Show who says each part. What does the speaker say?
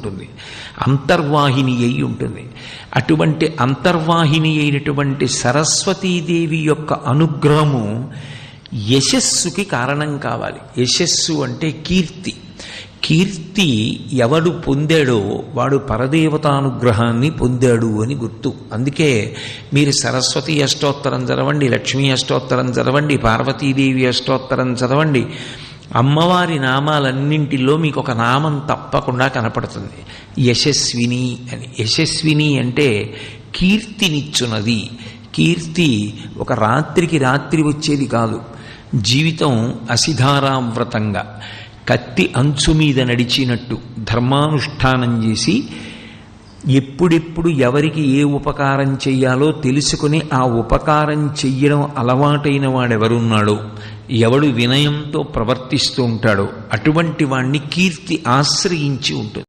Speaker 1: ఉంటుంది, అంతర్వాహిని అయి ఉంటుంది. అటువంటి అంతర్వాహిని అయినటువంటి సరస్వతీదేవి యొక్క అనుగ్రహము యశస్సుకి కారణం కావాలి. యశస్సు అంటే కీర్తి. కీర్తి ఎవడు పొందాడో వాడు పరదేవతానుగ్రహాన్ని పొందాడు అని గుర్తు. అందుకే మీరు సరస్వతి అష్టోత్తరం చదవండి, లక్ష్మీ అష్టోత్తరం చదవండి, పార్వతీదేవి అష్టోత్తరం చదవండి, అమ్మవారి నామాలన్నింటిలో మీకు ఒక నామం తప్పకుండా కనపడుతుంది, యశస్విని అని. యశస్విని అంటే కీర్తినిచ్చున్నది. కీర్తి ఒక రాత్రికి రాత్రి వచ్చేది కాదు. జీవితం అసిధారావ్రతంగా కత్తి అంచు మీద నడిచినట్టు ధర్మానుష్ఠానం చేసి ఎప్పుడెప్పుడు ఎవరికి ఏ ఉపకారం చెయ్యాలో తెలుసుకుని ఆ ఉపకారం చెయ్యడం అలవాటైన వాడెవరున్నాడో, ఎవడు వినయంతో ప్రవర్తిస్తూ ఉంటాడో అటువంటి వాణ్ణి కీర్తి ఆశ్రయించి ఉంటుంది.